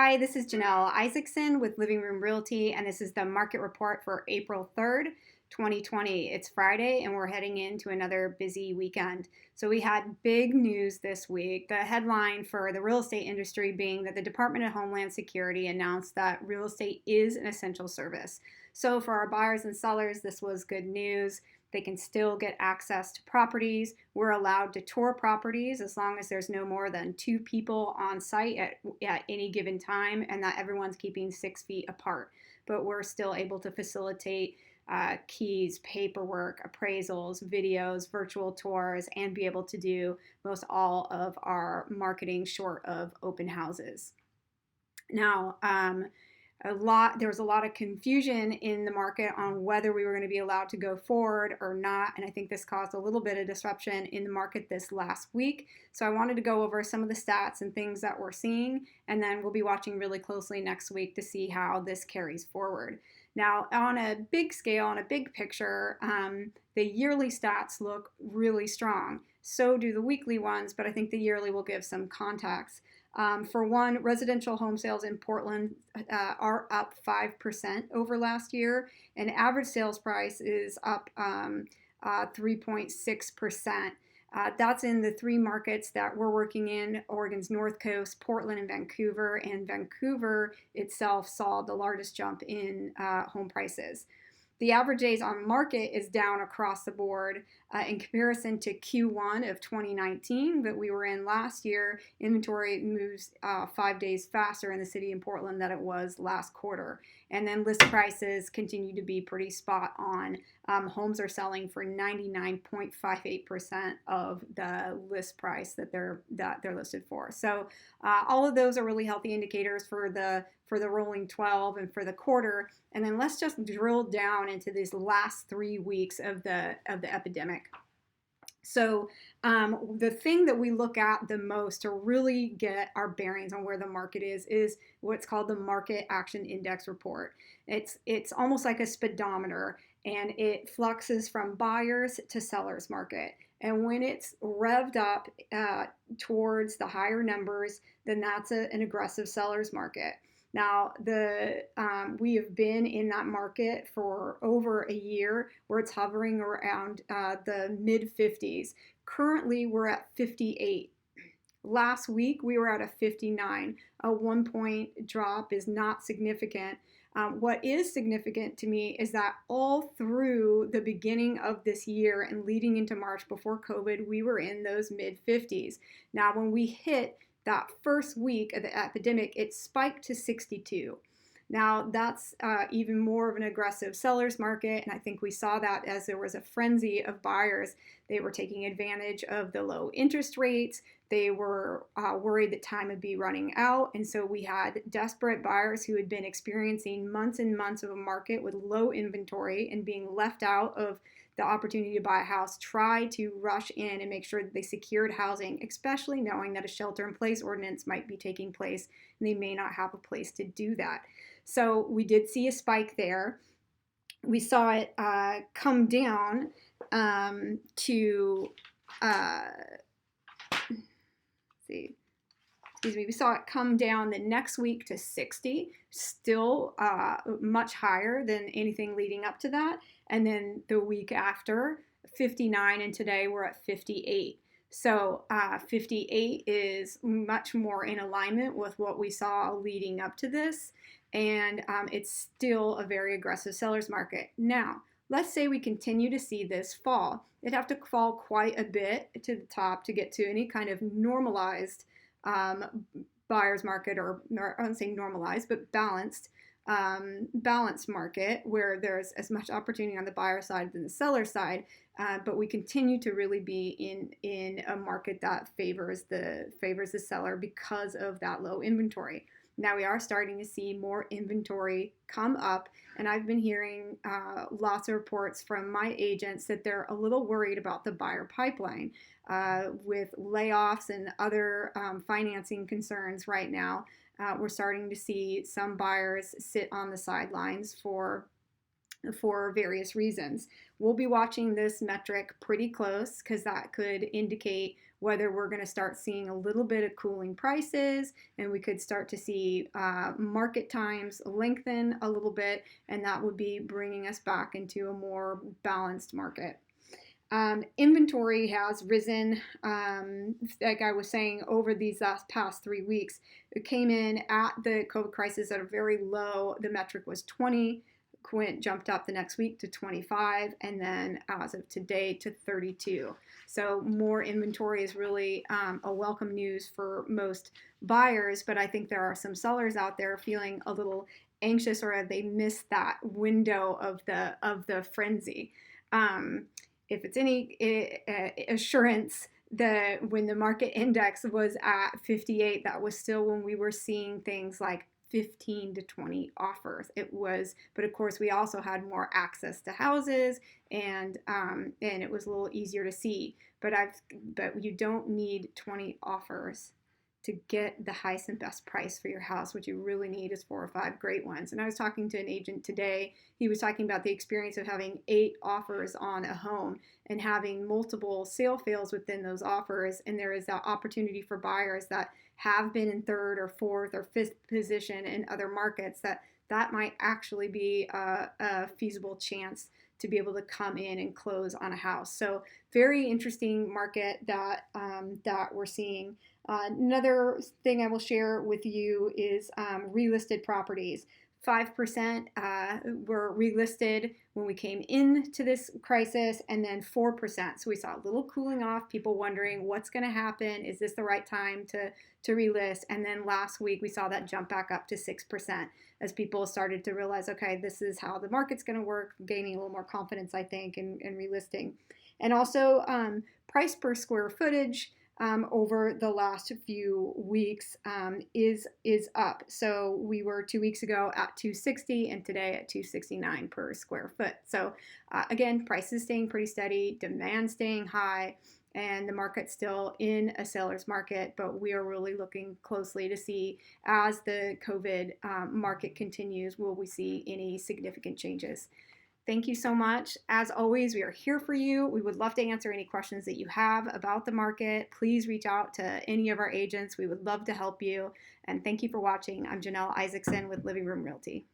Hi, this is Janelle Isaacson with Living Room Realty, and this is the market report for April 3rd, 2020. It's Friday, and we're heading into another busy weekend. So we had big news this week. The headline for the real estate industry being that the Department of Homeland Security announced that real estate is an essential service. So for our buyers and sellers, this was good news. They can still get access to properties. We're allowed to tour properties as long as there's no more than 2 people on site at any given time and that everyone's keeping 6 feet apart. But we're still able to facilitate keys, paperwork, appraisals, videos, virtual tours, and be able to do most all of our marketing short of open houses. Now, there was a lot of confusion in the market on whether we were going to be allowed to go forward or not, and I think this caused a little bit of disruption in the market this last week. So I wanted to go over some of the stats and things that we're seeing, and then we'll be watching really closely next week to see how this carries forward. Now, on a big scale, on a big picture, the yearly stats look really strong. So do the weekly ones, but I think the yearly will give some context. For one, residential home sales in Portland are up 5% over last year, and average sales price is up 3.6%. That's in the 3 markets that we're working in: Oregon's North Coast, Portland, and Vancouver. And Vancouver itself saw the largest jump in home prices. The average days on market is down across the board in comparison to Q1 of 2019 that we were in last year. Inventory moves 5 days faster in the city in Portland than it was last quarter. And then list prices continue to be pretty spot on. Homes are selling for 99.58% of the list price that they're listed for. So all of those are really healthy indicators for the rolling 12 and for the quarter. And then let's just drill down into these last 3 weeks of the epidemic. So the thing that we look at the most to really get our bearings on where the market is what's called the Market Action Index report. It's almost like a speedometer, and it fluxes from buyers to sellers market. And when it's revved up towards the higher numbers, then that's an aggressive seller's market. Now, we have been in that market for over a year where it's hovering around the mid-50s. Currently, we're at 58. Last week, we were at a 59. A 1-point drop is not significant. What is significant to me is that all through the beginning of this year and leading into March before COVID, we were in those mid-50s. Now, when we hit that first week of the epidemic, it spiked to 62. Now, that's even more of an aggressive seller's market, and I think we saw that as there was a frenzy of buyers. They were taking advantage of the low interest rates. They were worried that time would be running out, and so we had desperate buyers who had been experiencing months and months of a market with low inventory and being left out of the opportunity to buy a house, try to rush in and make sure that they secured housing, especially knowing that a shelter-in-place ordinance might be taking place and they may not have a place to do that. So we did see a spike there. We saw it come down we saw it come down the next week to 60, still much higher than anything leading up to that. And then the week after, 59, and today we're at 58. So 58 is much more in alignment with what we saw leading up to this, and it's still a very aggressive seller's market. Now, let's say we continue to see this fall. It'd have to fall quite a bit to the top to get to any kind of normalized buyer's market, or I wouldn't say normalized, but balanced market where there's as much opportunity on the buyer side than the seller side, but we continue to really be in a market that favors the seller because of that low inventory. Now we are starting to see more inventory come up, and I've been hearing lots of reports from my agents that they're a little worried about the buyer pipeline with layoffs and other financing concerns right now. We're starting to see some buyers sit on the sidelines for various reasons. We'll be watching this metric pretty close because that could indicate whether we're going to start seeing a little bit of cooling prices, and we could start to see market times lengthen a little bit, and that would be bringing us back into a more balanced market. Inventory has risen, like I was saying, over these past 3 weeks. It came in at the COVID crisis at a very low. The metric was 20. Jumped up the next week to 25, and then as of today to 32. So more inventory is really a welcome news for most buyers, but I think there are some sellers out there feeling a little anxious, or they missed that window of the frenzy. If it's any assurance, when the market index was at 58, that was still when we were seeing things like 15 to 20 offers. It was, but of course we also had more access to houses, and it was a little easier to see. But you don't need 20 offers to get the highest and best price for your house. What you really need is 4 or 5 great ones. And I was talking to an agent today. He was talking about the experience of having 8 offers on a home and having multiple sale fails within those offers. And there is that opportunity for buyers that have been in 3rd or 4th or 5th position in other markets that might actually be a feasible chance to be able to come in and close on a house. So very interesting market that we're seeing. Another thing I will share with you is relisted properties. 5% were relisted when we came into this crisis, and then 4%. So we saw a little cooling off, people wondering what's going to happen. Is this the right time to relist? And then last week we saw that jump back up to 6% as people started to realize, okay, this is how the market's going to work, gaining a little more confidence, I think, in relisting. And also price per square footage over the last few weeks is up. So we were 2 weeks ago at $260 and today at $269 per square foot. So again, prices staying pretty steady, demand staying high, and the market's still in a seller's market, but we are really looking closely to see as the COVID market continues, will we see any significant changes? Thank you so much. As always, we are here for you. We would love to answer any questions that you have about the market. Please reach out to any of our agents. We would love to help you. And thank you for watching. I'm Janelle Isaacson with Living Room Realty.